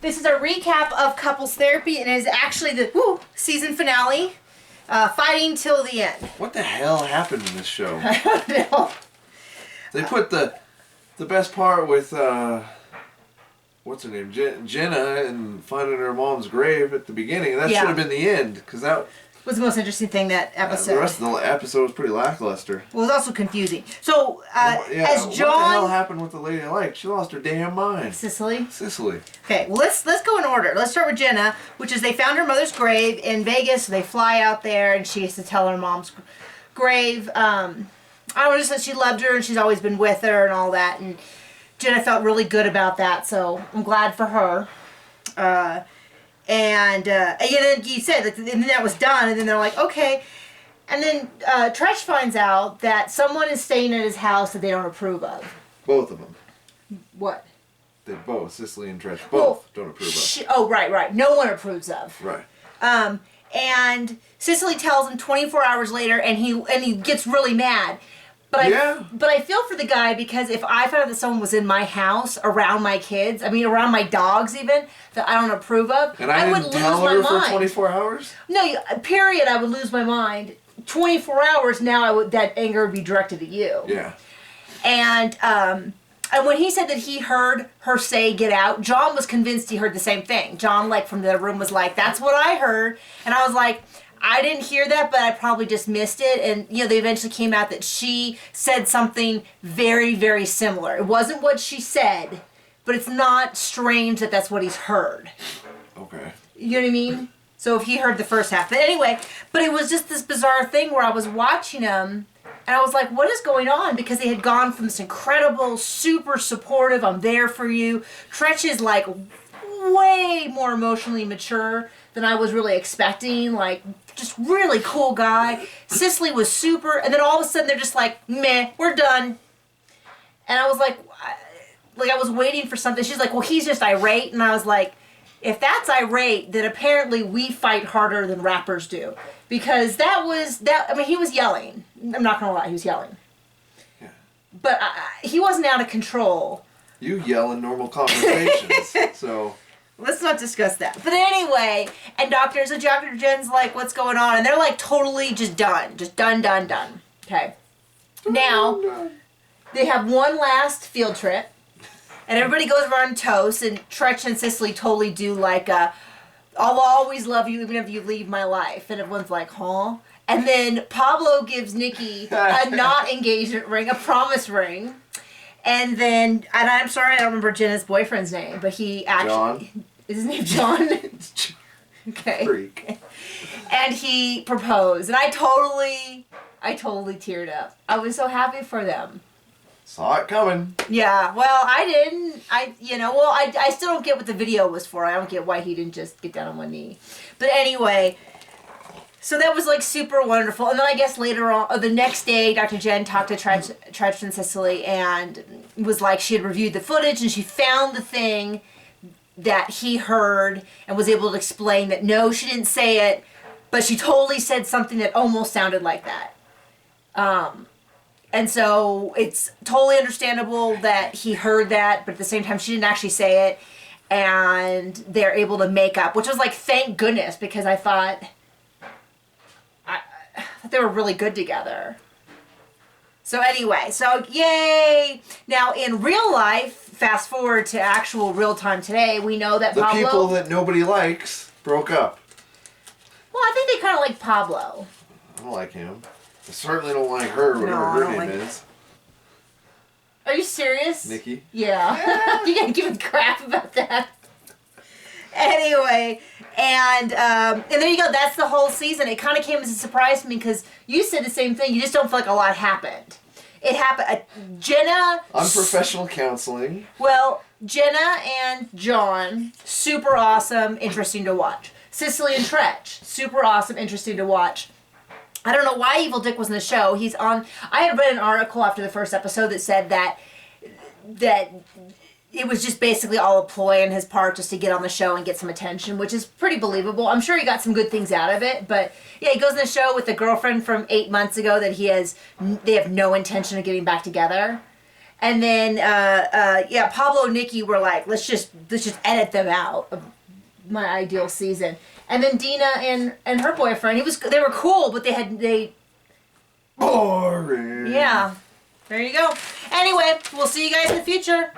This is a recap of Couples Therapy, and it is actually the season finale, fighting till the end. What the hell happened in this show? I don't know. They put the best part with what's her name, Jenna, and finding her mom's grave at the beginning. That should have been the end, because that was the most interesting thing that episode. The rest of the episode was pretty lackluster. Well, it was also confusing. So, as John... What the hell happened with the lady I liked? She lost her damn mind. Cicely? Cicely. Okay, well, let's go in order. Let's start with Jenna, which is they found her mother's grave in Vegas. So they fly out there, and she has to tell her mom's grave. I don't know, just that she loved her, and she's always been with her and all that. And Jenna felt really good about that, so I'm glad for her. And then you said, and then that was done, and then they're like, okay. And then Tretch finds out that someone is staying at his house that they don't approve of. Both of them. What? They both, Cicely and Tretch, both don't approve of. Right. No one approves of. Right. And Cicely tells him 24 hours later, and he gets really mad. But I feel for the guy, because if I found out that someone was in my house around my kids, around my dogs even, that I don't approve of, and I would lose my mind. For 24 hours? No, period, I would lose my mind. 24 hours now, that anger would be directed at you. Yeah. And when he said that he heard her say, "Get out," John was convinced he heard the same thing. John, from the room, was like, "That's what I heard." And I was like, I didn't hear that, but I probably just missed it. And, they eventually came out that she said something very, very similar. It wasn't what she said, but it's not strange that that's what he's heard. Okay. You know what I mean? So if he heard the first half. But anyway, it was just this bizarre thing where I was watching him, and I was like, what is going on? Because they had gone from this incredible, super supportive, I'm there for you. Tretch is, way more emotionally mature than I was really expecting. Just really cool guy. Cicely was super, and then all of a sudden they're just like, meh, we're done. And I was like I was waiting for something. She's like, well, he's just irate. And I was like, if that's irate, then apparently we fight harder than rappers do. Because he was yelling. I'm not gonna lie, he was yelling. Yeah. But he wasn't out of control. You yell in normal conversations, so... Let's not discuss that. But anyway, and Dr. Jen's like, what's going on? And they're totally just done. Just done. Okay. Now, they have one last field trip, and everybody goes around toast, and Tretch and Cicely totally do I'll always love you even if you leave my life. And everyone's like, huh? And then Pablo gives Nikki a not engagement ring, a promise ring. And then, and I'm sorry, I don't remember Jenna's boyfriend's name, but he actually... John? Is his name John? Okay. Freak. And he proposed, and I totally teared up. I was so happy for them. Saw it coming. Yeah, well, I didn't. I still don't get what the video was for. I don't get why he didn't just get down on one knee. But anyway... So that was super wonderful. And then I guess later on, the next day, Dr. Jen talked to Tretch and Cicely, and was she had reviewed the footage, and she found the thing that he heard, and was able to explain that no, she didn't say it, but she totally said something that almost sounded like that. And so it's totally understandable that he heard that, but at the same time, she didn't actually say it, and they're able to make up, which was thank goodness, because I thought they were really good together. So anyway, yay! Now in real life, fast forward to actual real time today, we know that Pablo... The people that nobody likes broke up. Well, I think they kind of like Pablo. I don't like him. I certainly don't like her, whatever her name is. Are you serious? Nikki? Yeah. You gotta give me crap about that. Anyway, and there you go. That's the whole season. It kind of came as a surprise to me, because you said the same thing. You just don't feel like a lot happened. It happened. Jenna... Unprofessional counseling. Well, Jenna and John, super awesome, interesting to watch. Cicely and Tretch, super awesome, interesting to watch. I don't know why Evil Dick was in the show. He's on... I had read an article after the first episode that said that it was just basically all a ploy on his part just to get on the show and get some attention, which is pretty believable. I'm sure he got some good things out of it, but yeah, he goes on the show with the girlfriend from 8 months ago that they have no intention of getting back together. And then Pablo and Nikki were like, let's just edit them out of my ideal season. And then Dina and her boyfriend, they were cool, but they boring. Yeah. There you go. Anyway, we'll see you guys in the future.